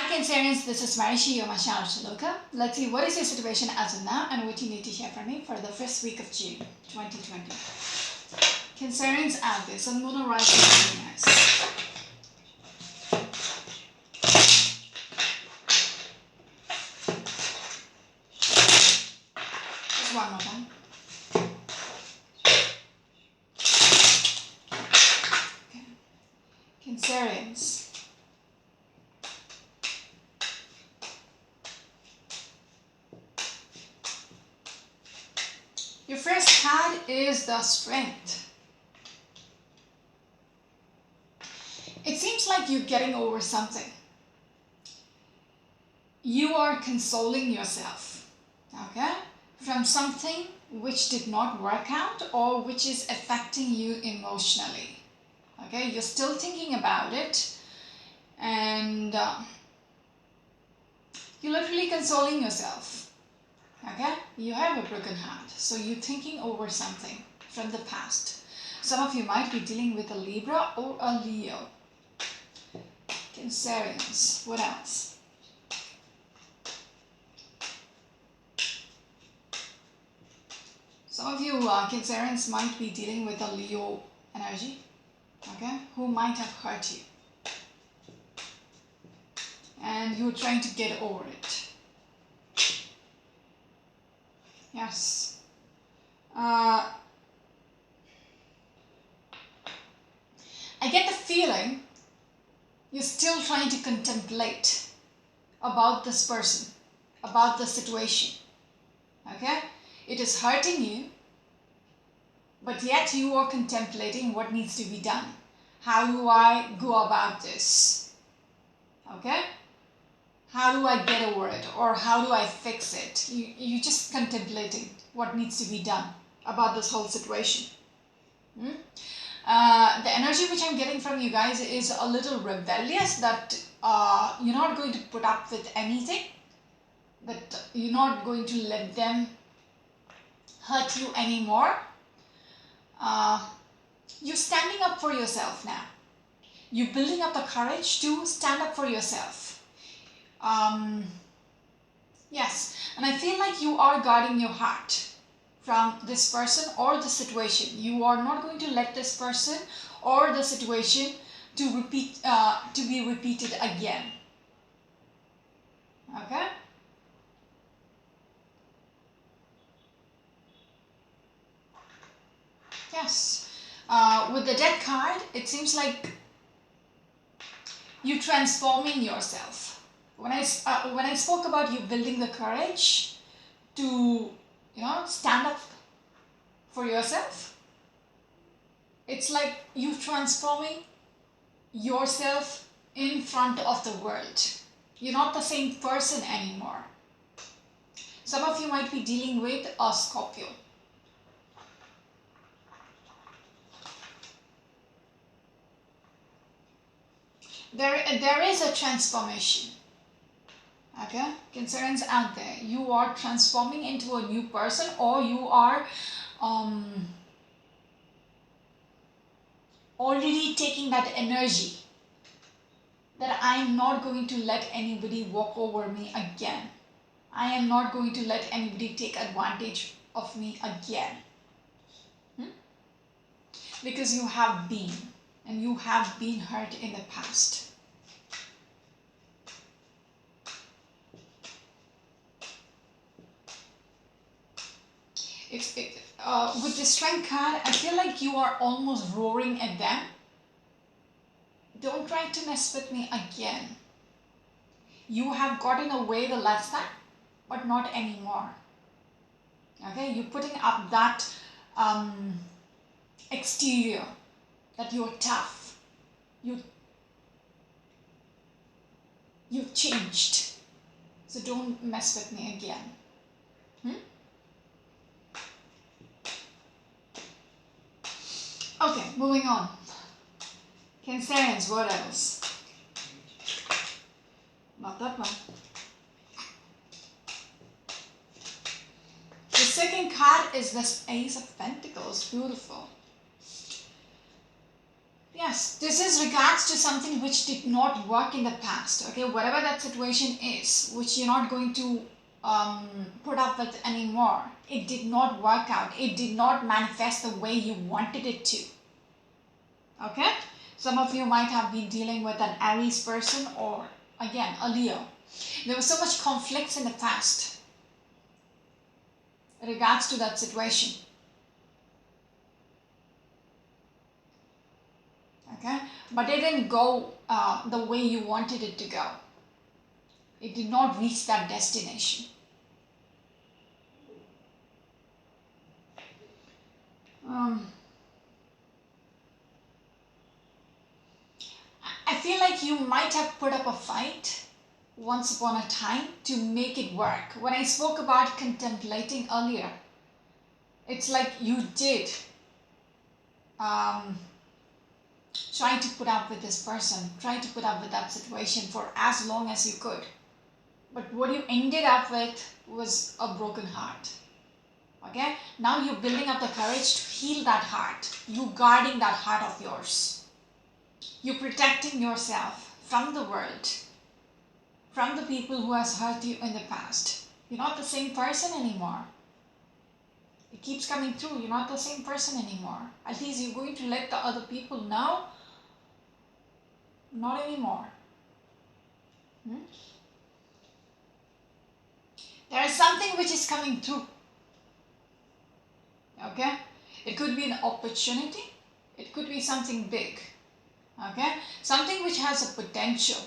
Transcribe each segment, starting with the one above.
Cancerians, this is Marishi, your Masha Loka. Let's see what is your situation as of now and what you need to hear from me for the first week of June 2020. Cancerians out there, Sun, Moon, or Rising, very nice. Just one more time. Okay. Cancerians. Your first card is the Strength. It seems like you're getting over something. You are consoling yourself, okay, from something which did not work out or which is affecting you emotionally. Okay, you're still thinking about it and you're literally consoling yourself. Okay, you have a broken heart, so you're thinking over something from the past. Some of you might be dealing with a Libra or a Leo. Cancerians, what else? Some of you Cancerians might be dealing with a Leo energy, okay, who might have hurt you. And you're trying to get over it. Yes. I get the feeling you're still trying to contemplate about this person, about the situation. Okay? It is hurting you, but yet you are contemplating what needs to be done. How do I go about this? Okay? How do I get over it, or how do I fix it? You're just contemplating what needs to be done about this whole situation. The energy which I'm getting from you guys is a little rebellious, that you're not going to put up with anything, that you're not going to let them hurt you anymore. You're standing up for yourself now. You're building up the courage to stand up for yourself. Yes, and I feel like you are guarding your heart from this person or the situation. You are not going to let this person or the situation to be repeated again. Okay? Yes. With the Death card, it seems like you're transforming yourself. When I spoke about you building the courage to, stand up for yourself, it's like you transforming yourself in front of the world. You're not the same person anymore. Some of you might be dealing with a Scorpio. There is a transformation. Okay, Cancerians out there, you are transforming into a new person, or you are already taking that energy that I am not going to let anybody walk over me again. I am not going to let anybody take advantage of me again. Because you have been, and you have been hurt in the past. With the Strength card, I feel like you are almost roaring at them. Don't try to mess with me again. You have gotten away the last time, but not anymore. Okay, you're putting up that exterior, that you're tough. You've changed. So don't mess with me again. Okay, moving on. Cancerians, what else? Not that one. The second card is this Ace of Pentacles. Beautiful. Yes, Yes, this is regards to something which did not work in the past. Okay, whatever that situation is, which you're not going to put up with anymore. It did not work out. It did not manifest the way you wanted it to. Okay, some of you might have been dealing with an Aries person, or again a Leo. There was so much conflicts in the past in regards to that situation. Okay, but it didn't go the way you wanted it to go. It did not reach that destination. I feel like you might have put up a fight once upon a time to make it work. When I spoke about contemplating earlier, it's like you did try to put up with this person, try to put up with that situation for as long as you could. But what you ended up with was a broken heart. Okay? Now you're building up the courage to heal that heart. You guarding that heart of yours. You're protecting yourself from the world, from the people who has hurt you in the past. You're not the same person anymore. It keeps coming through. You're not the same person anymore. At least you're going to let the other people know. Not anymore. There is something which is coming through. Okay? It could be an opportunity. It could be something big. Okay? Something which has a potential.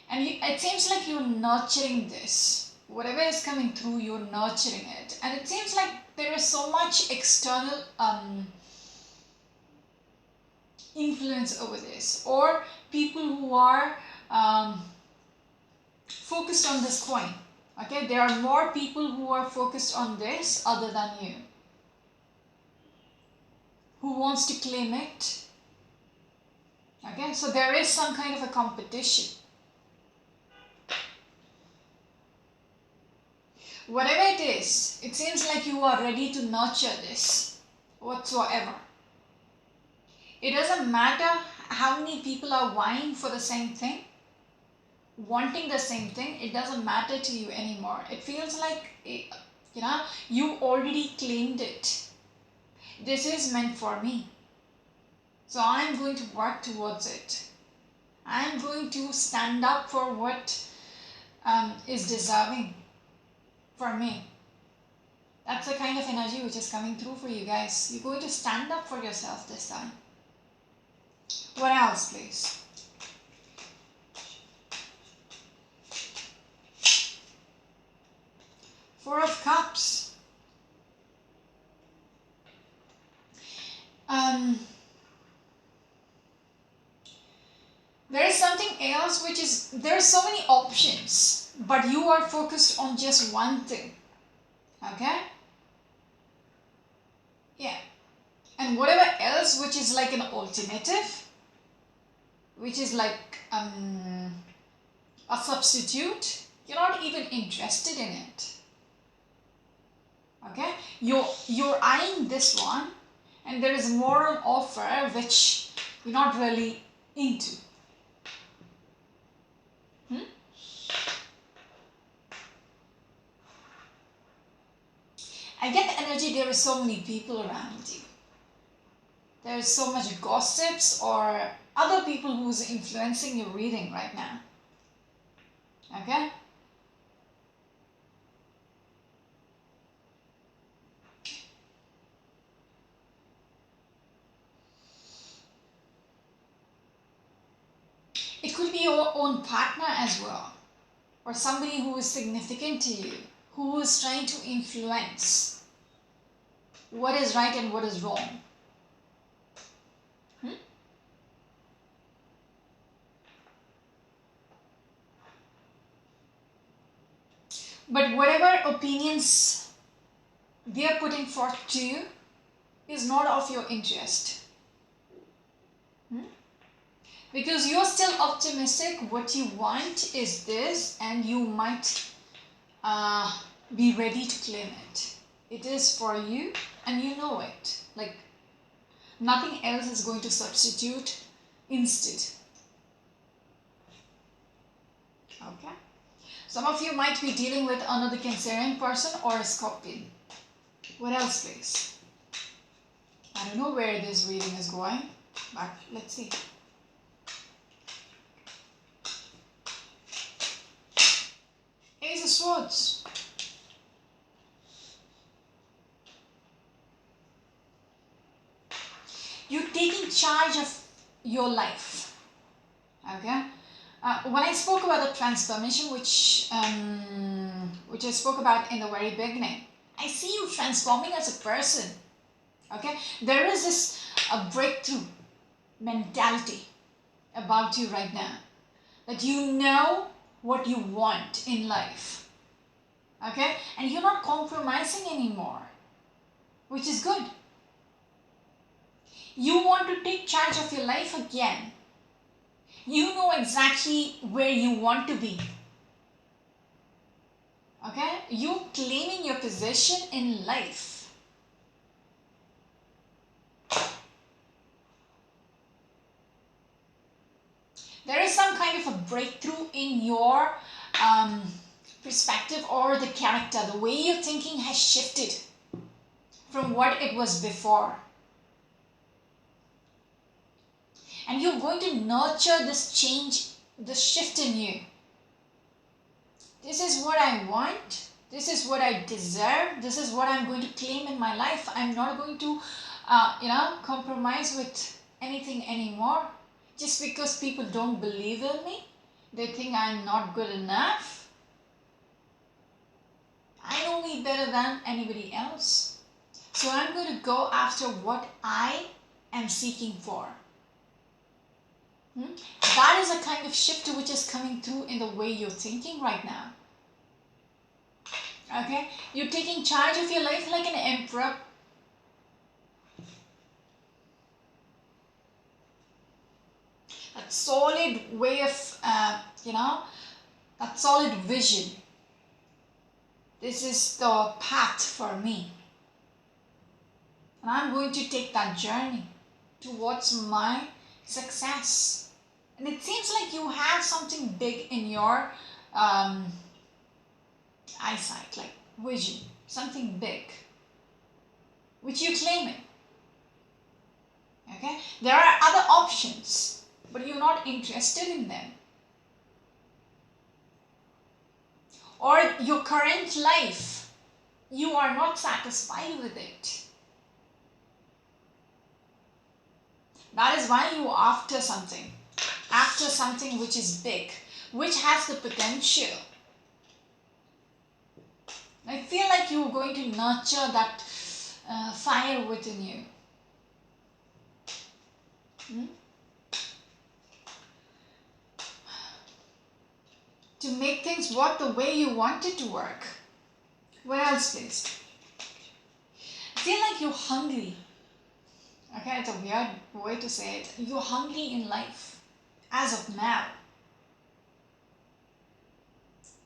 And it seems like you're nurturing this. Whatever is coming through, you're nurturing it. And it seems like there is so much external influence over this. Or people who are focused on this coin. Okay, there are more people who are focused on this other than you. Who wants to claim it. Okay, so there is some kind of a competition. Whatever it is, it seems like you are ready to nurture this whatsoever. It doesn't matter how many people are vying for the same thing, wanting the same thing. It doesn't matter to you anymore. It feels like, you already claimed it. This is meant for me. So I'm going to work towards it. I'm going to stand up for what is deserving for me. That's the kind of energy which is coming through for you guys. You're going to stand up for yourself this time. What else, please? Four of Cups. There is something else which is, there are so many options, but you are focused on just one thing. Okay? Yeah. And whatever else which is like an alternative, which is like a substitute, you're not even interested in it. Okay? You're eyeing this one, and there is more on offer which you're not really into. I get the energy there are so many people around you. There is so much gossips or other people who's influencing your reading right now. Okay? It could be your own partner as well, or somebody who is significant to you, who is trying to influence what is right and what is wrong. But whatever opinions they are putting forth to you is not of your interest. Because you're still optimistic, what you want is this, and you might be ready to claim it. It is for you, and you know it. Like, Nothing else is going to substitute instead. Okay. Some of you might be dealing with another Cancerian person or a Scorpion. What else, please? I don't know where this reading is going, but let's see. Ace of Swords. You're taking charge of your life. Okay. When I spoke about the transformation, which I spoke about in the very beginning, I see you transforming as a person. Okay. There is this breakthrough mentality about you right now, that you know what you want in life. Okay. And you're not compromising anymore, which is good. You want to take charge of your life again. You know exactly where you want to be. Okay? You claiming your position in life. There is some kind of a breakthrough in your perspective or the character. The way you're thinking has shifted from what it was before. And you're going to nurture this change, this shift in you. This is what I want. This is what I deserve. This is what I'm going to claim in my life. I'm not going to, compromise with anything anymore. Just because people don't believe in me, they think I'm not good enough. I know me better than anybody else. So I'm going to go after what I am seeking for. That is a kind of shift which is coming through in the way you're thinking right now. Okay? You're taking charge of your life like an emperor. That solid way of, that solid vision. This is the path for me. And I'm going to take that journey towards my success. And it seems like you have something big in your eyesight, like vision, something big, which you're claiming. Okay? There are other options, but you're not interested in them. Or your current life, you are not satisfied with it. That is why you are after something which is big, which has the potential. I feel like you're going to nurture that fire within you. To make things work the way you want it to work. What else, please? I feel like you're hungry. Okay, it's a weird way to say it. You're hungry in life as of now.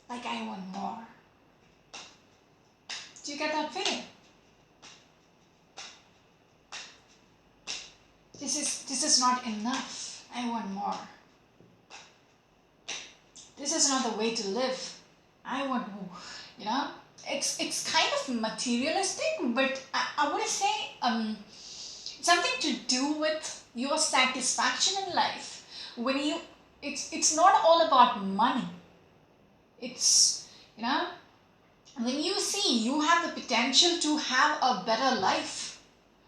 Like, I want more. Do you get that feeling? This is not enough. I want more. This is not the way to live. I want more. It's kind of materialistic, but I would say something to do with your satisfaction in life. It's not all about money. It's, when you see you have the potential to have a better life,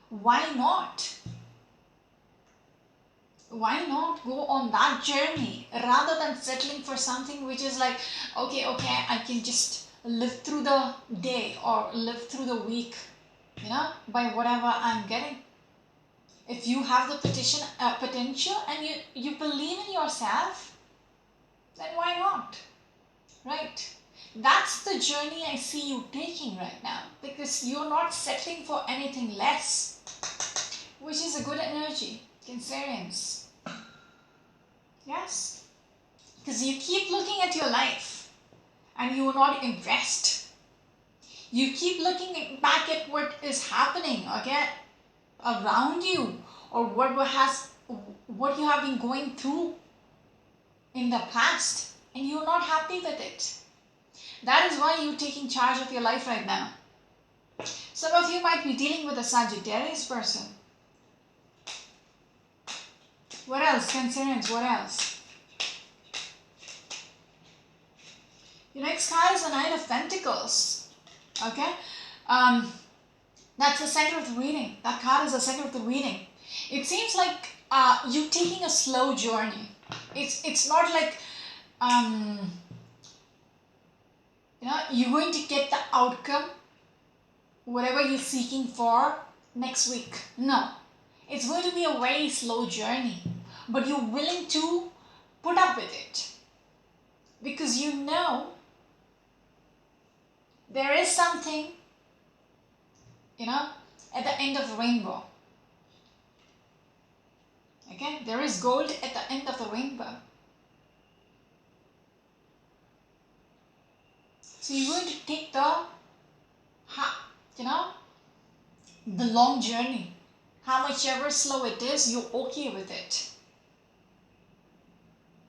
why not? Why not go on that journey rather than settling for something which is like, okay, I can just live through the day or live through the week, by whatever I'm getting. If you have the potential and you believe in yourself, then why not? Right? That's the journey I see you taking right now, because you're not settling for anything less, which is a good energy, Cancerians. Yes? Because you keep looking at your life and you are not impressed. You keep looking back at what is happening, okay, around you, or what you have been going through in the past, and you're not happy with it. That is why you're taking charge of your life right now. Some of you might be dealing with a Sagittarius person. What else? Cancerians, what else? Your next card is the Knight of Pentacles. Okay? That's the center of the reading. That card is the center of the reading. It seems like you're taking a slow journey. It's not like you're going to get the outcome, whatever you're seeking for, next week. No. It's going to be a very slow journey. But you're willing to put up with it. Because you know there is something, at the end of the rainbow. Okay? There is gold at the end of the rainbow. So you're going to take the long journey. How much ever slow it is, you're okay with it.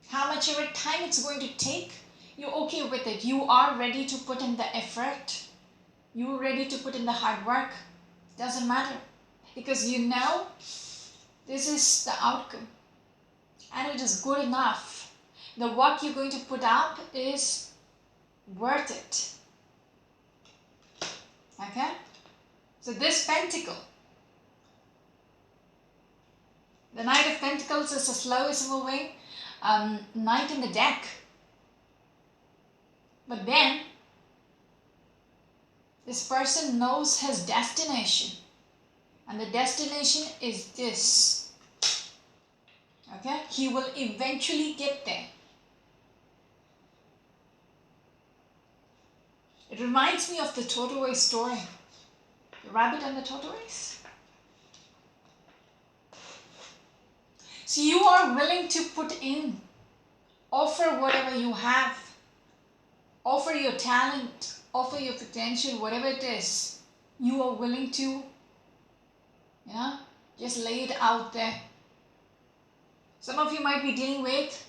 How much ever time it's going to take, you're okay with it. You are ready to put in the effort. You're ready to put in the hard work. Doesn't matter. Because you know this is the outcome. And it is good enough. The work you're going to put up is worth it. Okay? So this pentacle, the Knight of Pentacles is the slowest moving knight in the deck. But then, this person knows his destination. And the destination is this. Okay? He will eventually get there. It reminds me of the tortoise story. The rabbit and the tortoise. So you are willing to put in, offer whatever you have, offer your talent, offer your potential, whatever it is. You are willing to, just lay it out there. Some of you might be dealing with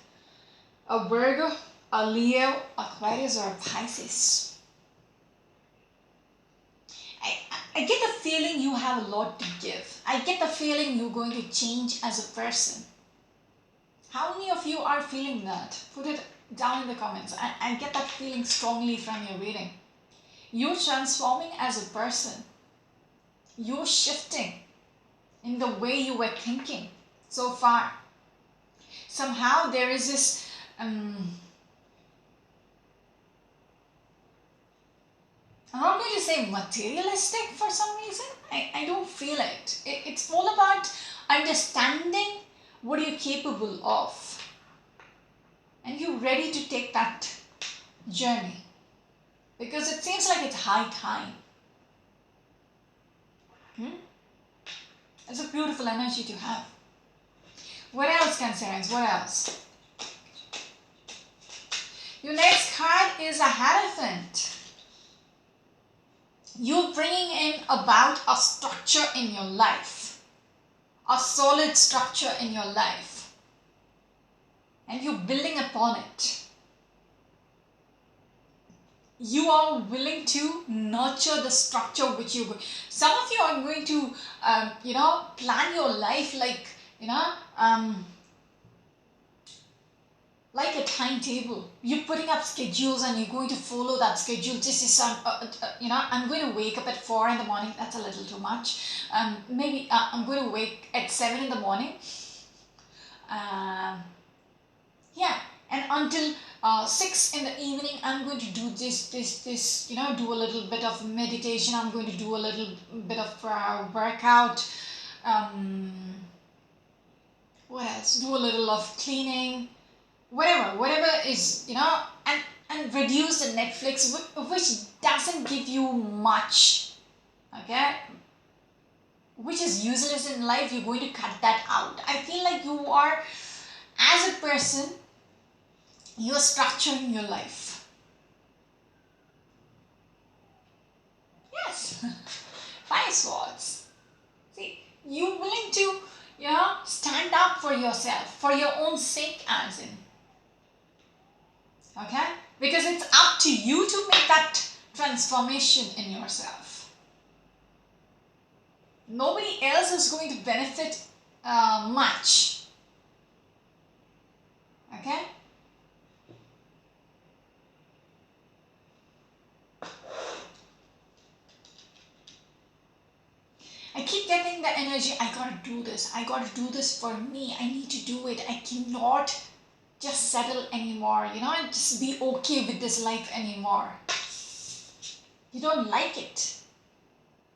a Virgo, a Leo, Aquarius, or a Pisces. I get the feeling you have a lot to give. I get the feeling you're going to change as a person. How many of you are feeling that? Put it down in the comments. I get that feeling strongly from your reading. You're transforming as a person. You're shifting in the way you were thinking so far. Somehow there is this I'm not going to say materialistic for some reason. I don't feel it. It's all about understanding what you're capable of. And you're ready to take that journey. Because it seems like it's high time. It's a beautiful energy to have. What else, Cancerians? What else? Your next card is a Hierophant. You're bringing in about a structure in your life. A solid structure in your life. And you're building upon it. You are willing to nurture the structure which you... Some of you are going to, plan your life like, like a timetable. You're putting up schedules and you're going to follow that schedule. This is I'm going to wake up at 4 in the morning. That's a little too much. Maybe I'm going to wake at 7 in the morning. And until 6 in the evening, I'm going to do this, do a little bit of meditation. I'm going to do a little bit of workout. What else? Do a little of cleaning. Whatever is, and reduce the Netflix, which doesn't give you much, okay? Which is useless in life. You're going to cut that out. I feel like you are, as a person, you're structuring your life. Yes. 5 swords. See, you're willing to stand up for yourself, for your own sake as in. Okay? Because it's up to you to make that transformation in yourself. Nobody else is going to benefit much. Okay? I keep getting the energy, I gotta do this for me, I need to do it, I cannot just settle anymore, and just be okay with this life anymore. You don't like it.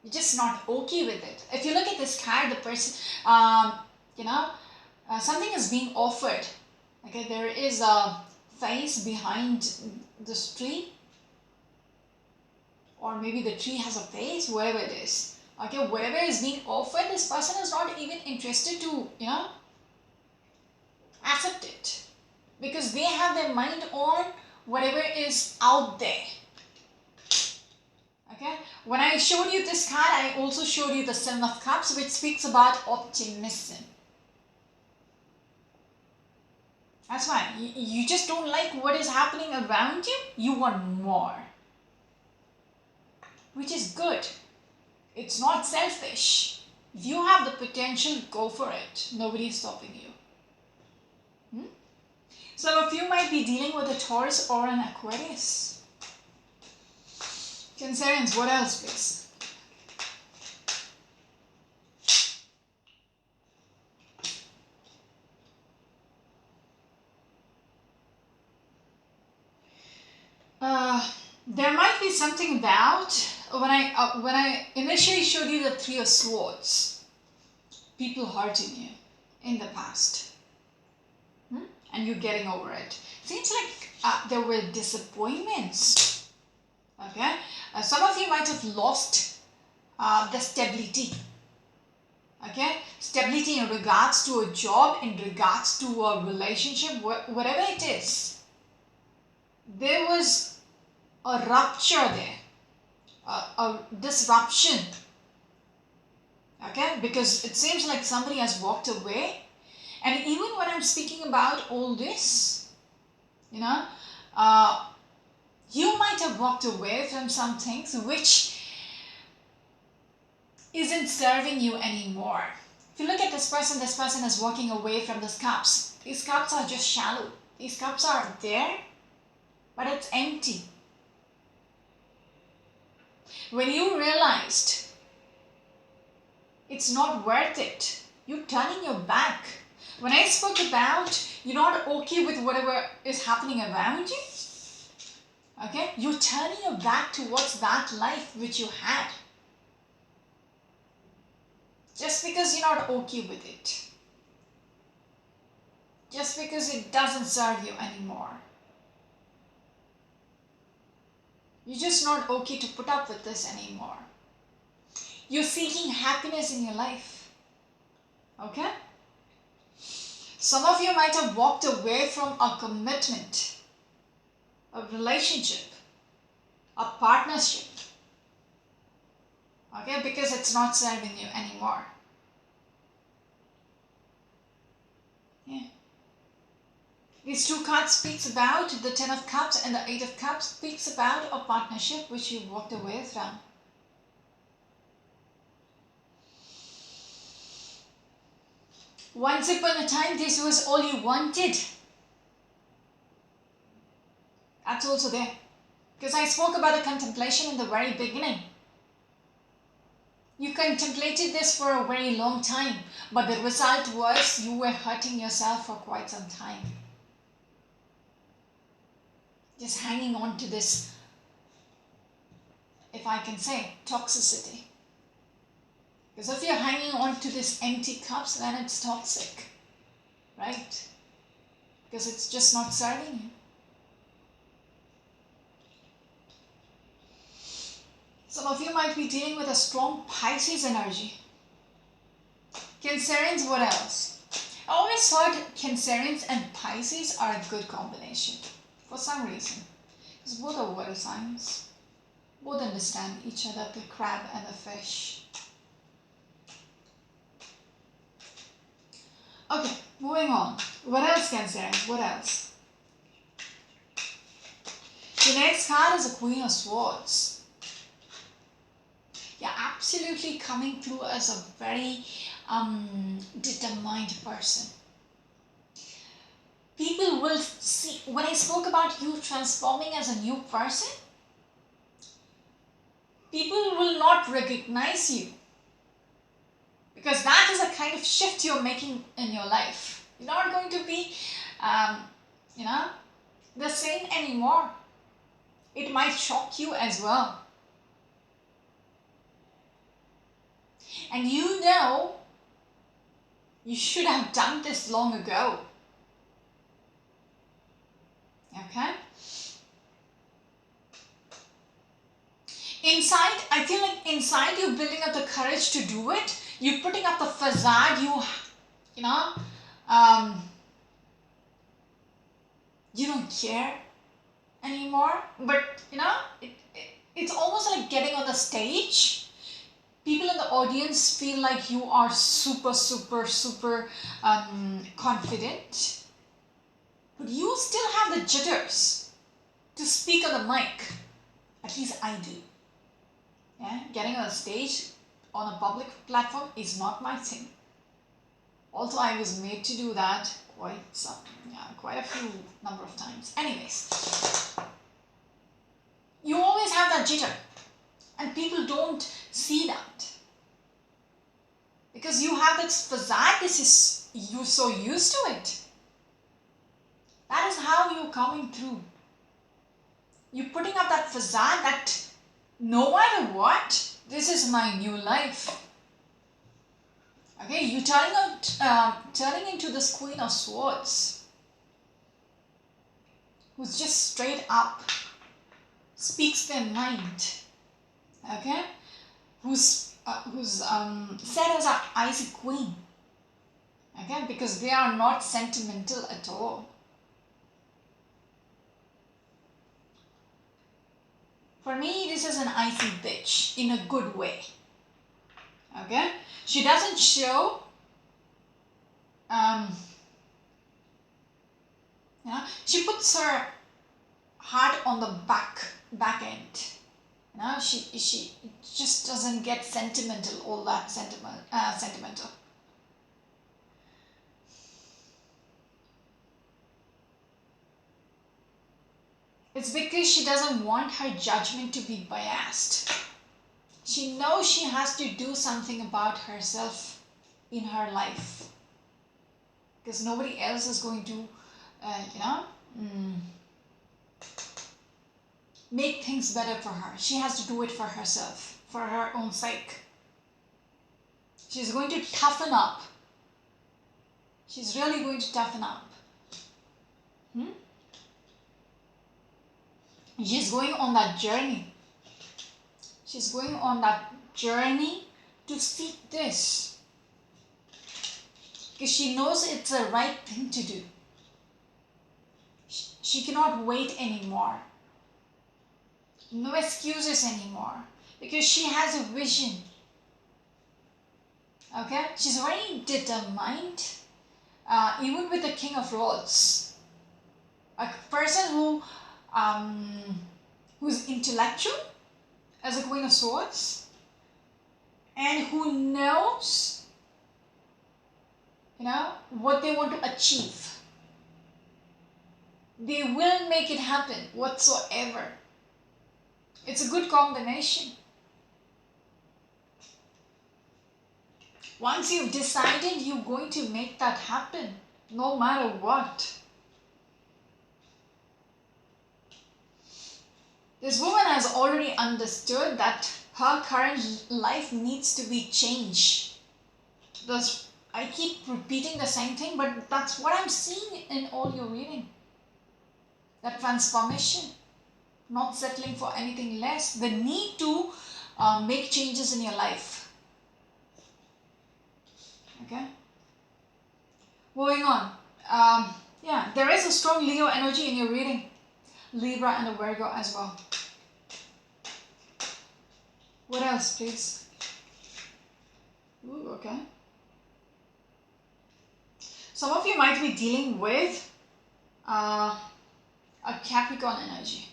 You're just not okay with it. If you look at this card, the person, something is being offered. Okay, there is a face behind this tree, or maybe the tree has a face, whatever it is. Okay, whatever is being offered, this person is not even interested to, accept it. Because they have their mind on whatever is out there. Okay, when I showed you this card, I also showed you the Seven of Cups, which speaks about optimism. That's why you just don't like what is happening around you. You want more, which is good. It's not selfish. If you have the potential, go for it. Nobody is stopping you. Some of you might be dealing with a Taurus or an Aquarius. Cancerians, what else, please? There might be something about when I initially showed you the Three of Swords, people hurting you in the past, and you getting over it. Seems like there were disappointments. Okay, some of you might have lost the stability. Okay, stability in regards to a job, in regards to a relationship, whatever it is. There was a rupture there, a disruption. Okay, because it seems like somebody has walked away, and even when I'm speaking about all this, you might have walked away from some things which isn't serving you anymore. If you look at this person is walking away from these cups. These cups are just shallow. These cups are there, but it's empty. When you realized it's not worth it, you're turning your back. When I spoke about you're not okay with whatever is happening around you, okay, you're turning your back towards that life which you had. Just because you're not okay with it. Just because it doesn't serve you anymore. You're just not okay to put up with this anymore. You're seeking happiness in your life. Okay? Some of you might have walked away from a commitment, a relationship, a partnership. Okay? Because it's not serving you anymore. Yeah. These two cards speaks about the Ten of Cups, and the Eight of Cups speaks about a partnership which you walked away from. Once upon a time, this was all you wanted. That's also there. Because I spoke about the contemplation in the very beginning. You contemplated this for a very long time, but the result was you were hurting yourself for quite some time. Just hanging on to this, if I can say, toxicity. Because if you're hanging on to this empty cups, then it's toxic, right? Because it's just not serving you. Some of you might be dealing with a strong Pisces energy. Cancerians, what else? I always thought Cancerians and Pisces are a good combination for some reason. Because both are water signs. Both understand each other, the crab and the fish. Okay, moving on. What else can say? What else? The next card is a Queen of Swords. You're absolutely coming through as a very determined person. People will see, when I spoke about you transforming as a new person, people will not recognize you. Because that is a kind of shift you're making in your life. You're not going to be, you know, the same anymore. It might shock you as well. And you know, you should have done this long ago. Okay? Inside, I feel like inside you're building up the courage to do it. You're putting up the facade, you know, you don't care anymore. But, you know, it's almost like getting on the stage. People in the audience feel like you are super, super, super confident. But you still have the jitters to speak on the mic. At least I do. Yeah? Getting on a stage on a public platform is not my thing. Also, I was made to do that quite a few number of times. Anyways, you always have that jitter, and people don't see that because you have that facade. You're so used to it. That is how you're coming through. You're putting up that facade that no matter what, this is my new life. Okay, you're turning into this Queen of Swords, who's just straight up speaks their mind. Okay, who's set as an icy queen. Okay, because they are not sentimental at all. For me, this is an icy bitch in a good way. Okay, she doesn't show. Yeah, she puts her heart on the back end. You know, she just doesn't get sentimental, all that sentimental. It's because she doesn't want her judgment to be biased. She knows she has to do something about herself in her life. Because nobody else is going to, make things better for her. She has to do it for herself, for her own sake. She's going to toughen up. She's really going to toughen up. She's going on that journey. She's going on that journey to seek this. Because she knows it's the right thing to do. She cannot wait anymore. No excuses anymore. Because she has a vision. Okay? She's very determined. Even with the King of Rods. A person who's intellectual as a Queen of Swords. And who knows, what they want to achieve. They will make it happen whatsoever. It's a good combination. Once you've decided, you're going to make that happen, no matter what. This woman has already understood that her current life needs to be changed. I keep repeating the same thing, but that's what I'm seeing in all your reading. That transformation, not settling for anything less, the need to make changes in your life. Okay? Moving on. There is a strong Leo energy in your reading. Libra and a Virgo as well. What else, please? Ooh, okay. Some of you might be dealing with a Capricorn energy.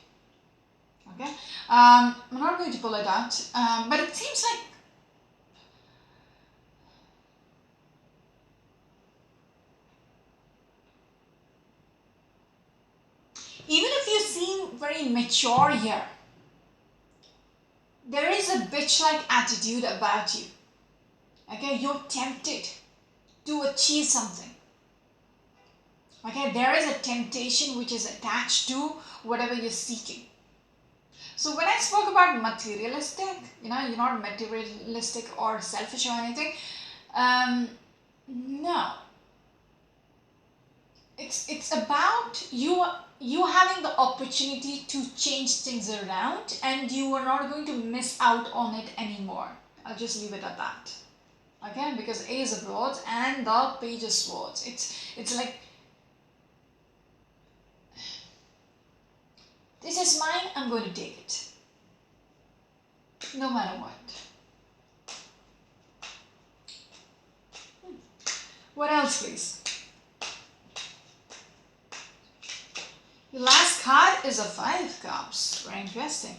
Okay, I'm not going to pull it out, but it seems like even if you seem very mature here, there is a bitch-like attitude about you. Okay, you're tempted to achieve something. Okay, there is a temptation which is attached to whatever you're seeking. So when I spoke about materialistic, you're not materialistic or selfish or anything. No, it's about you having the opportunity to change things around, and you are not going to miss out on it anymore. I'll just leave it at that. Okay, because Ace of Swords and the Page of Swords, it's like, this is mine, I'm going to take it, no matter what. What else, please? The last card is a 5 Cups. Very interesting.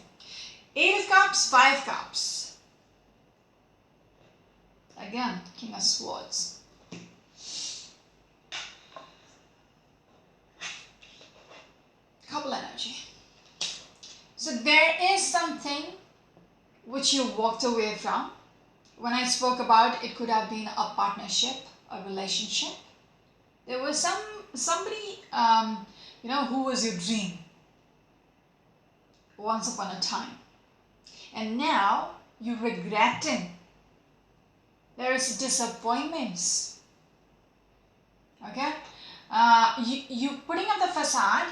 8 of Cups, 5 Cups. Again, King of Swords. Couple energy. So there is something which you walked away from. When I spoke about, it could have been a partnership, a relationship. There was somebody, who was your dream once upon a time. And now you're regretting. There is disappointments. Okay? You putting up the facade,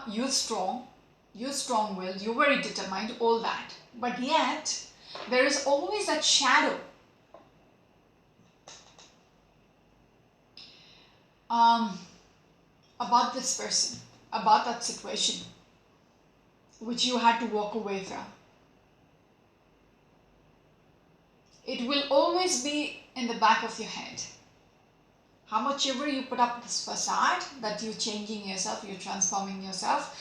you're strong, you're strong-willed, you're very determined, all that. But yet, there is always that shadow. About this person, about that situation, which you had to walk away from. It will always be in the back of your head. How much ever you put up this facade that you're changing yourself, you're transforming yourself,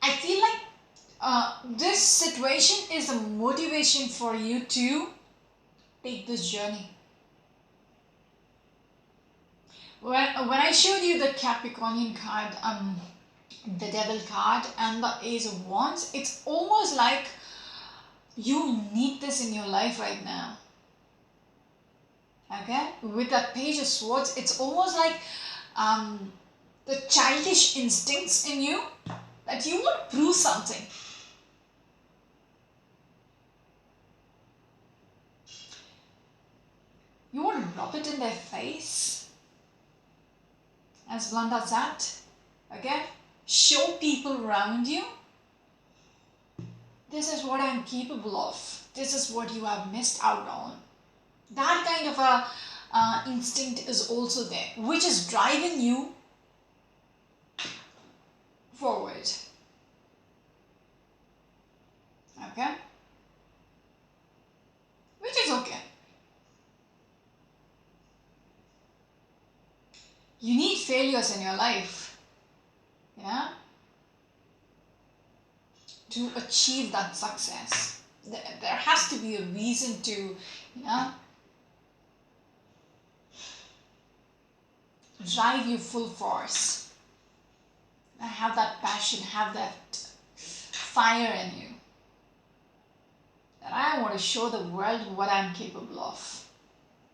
I feel like this situation is a motivation for you to take this journey. When I showed you the Capricornian card, the Devil card and the Ace of Wands, it's almost like you need this in your life right now. Okay, with that Page of Swords, it's almost like the childish instincts in you that you want to prove something. You want to rub it in their face, as blunt as that. Okay, show people around you, this is what I'm capable of, this is what you have missed out on. That kind of a instinct is also there, which is driving you forward. Okay? Which is okay. You need failures in your life, to achieve that success. There has to be a reason to, drive you full force. Have that passion, have that fire in you. That I want to show the world what I'm capable of.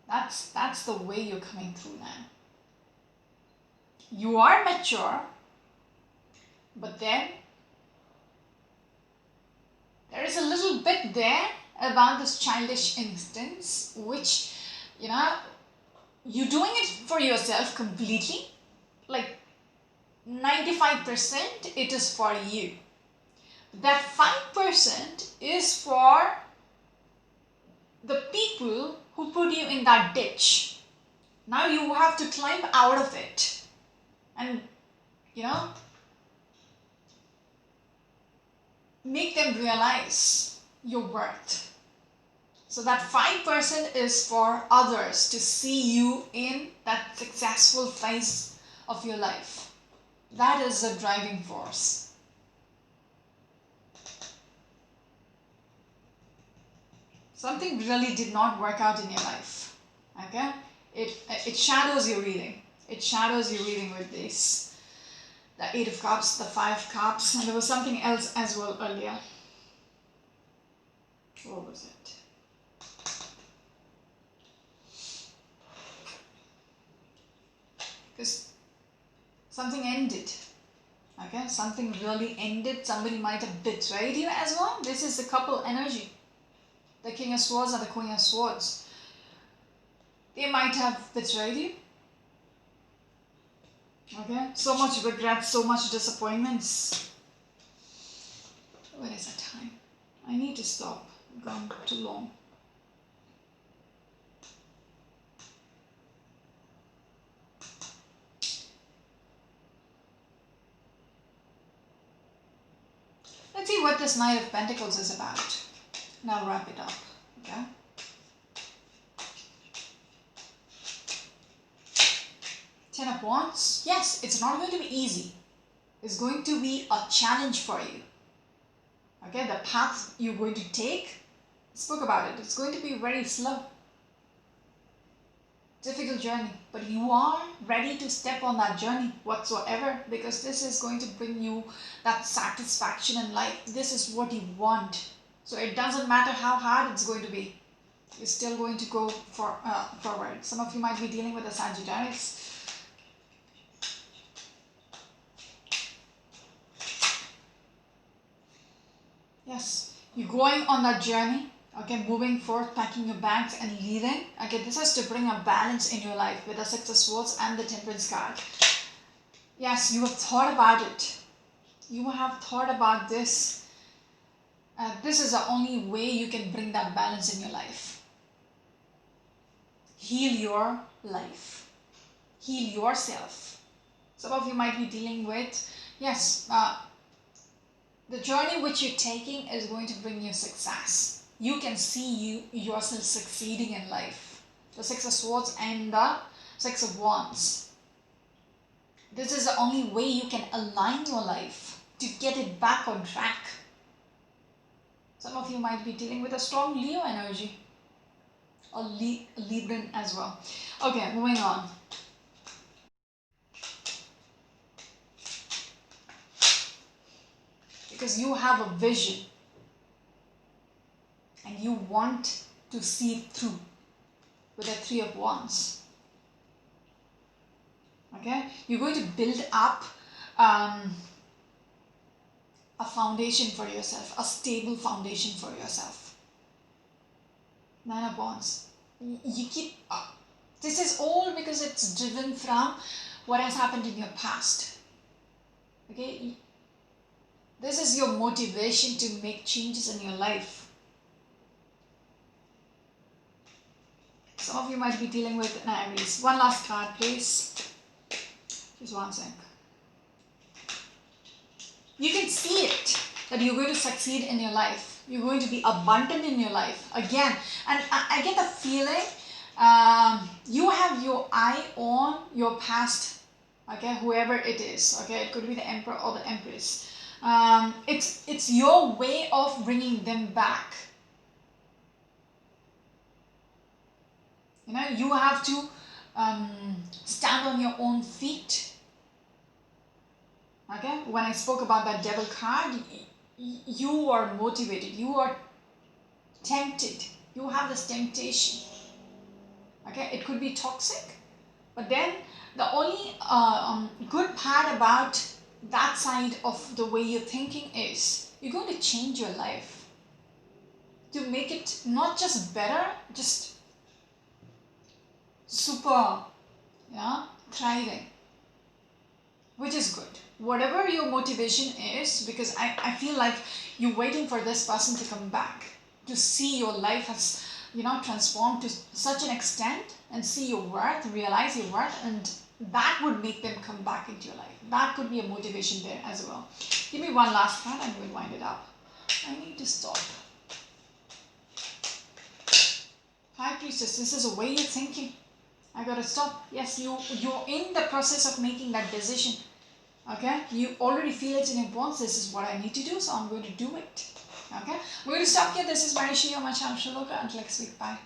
That's the way you're coming through now. You are mature, but then there is a little bit there about this childish instincts, which, you're doing it for yourself completely. Like 95% it is for you. That 5% is for the people who put you in that ditch. Now you have to climb out of it and, make them realize your worth. So that 5% is for others to see you in that successful phase of your life. That is a driving force. Something really did not work out in your life. Okay? It shadows your reading. It shadows your reading with this. The 8 of Cups, the 5 Cups, and there was something else as well earlier. What was it? Because something ended. Okay, something really ended. Somebody might have betrayed you as well. This is the couple energy. The King of Swords and the Queen of Swords. They might have betrayed you. Okay, so much regret, so much disappointments. Where is the time? I need to stop. I've gone too long. Let's see what this Knight of Pentacles is about. And I'll wrap it up. Okay. Ten of Wands. Yes, it's not going to be easy. It's going to be a challenge for you. Okay, the path you're going to take, I spoke about it. It's going to be very slow. Difficult journey. But you are ready to step on that journey whatsoever, because this is going to bring you that satisfaction in life. This is what you want. So it doesn't matter how hard it's going to be. You're still going to go forward. Some of you might be dealing with a Sagittarius. Yes, you're going on that journey, okay, moving forth, packing your bags and leaving. Okay, this has to bring a balance in your life with the Six of Swords and the Temperance card. Yes, you have thought about it. You have thought about this. This is the only way you can bring that balance in your life. Heal your life. Heal yourself. Some of you might be dealing with, yes, the journey which you're taking is going to bring you success. You can see yourself succeeding in life. The Six of Swords and the Six of Wands. This is the only way you can align your life to get it back on track. Some of you might be dealing with a strong Leo energy. Or Libran as well. Okay, moving on. Because you have a vision and you want to see it through with the Three of Wands. Okay, you're going to build up a foundation for yourself, a stable foundation for yourself. Nine of Wands. You keep this is all because it's driven from what has happened in your past. Okay, this is your motivation to make changes in your life. Some of you might be dealing with an Aries. One last card, please. Just one sec. You can see it, that you're going to succeed in your life. You're going to be abundant in your life. Again, and I get the feeling you have your eye on your past. Okay, whoever it is. Okay, it could be the Emperor or the Empress. It's your way of bringing them back. You know, you have to stand on your own feet. Okay, when I spoke about that Devil card, you are motivated, you are tempted, you have this temptation. Okay, it could be toxic, but then the only good part about that side of the way you're thinking is you're going to change your life to make it not just better, just super, yeah, thriving, which is good. Whatever your motivation is, because I feel like you're waiting for this person to come back, to see your life has, you know, transformed to such an extent and see your worth, realize your worth, and that would make them come back into your life. That could be a motivation there as well. Give me one last card and we'll wind it up. I need to stop. High Priestess, this is a way you're thinking. I gotta stop. Yes, you're in the process of making that decision. Okay, you already feel it in your bones. This is what I need to do, so I'm going to do it. Okay, we're going to stop here. This is Marishi, your Macham Shaloka. Until next week. Bye.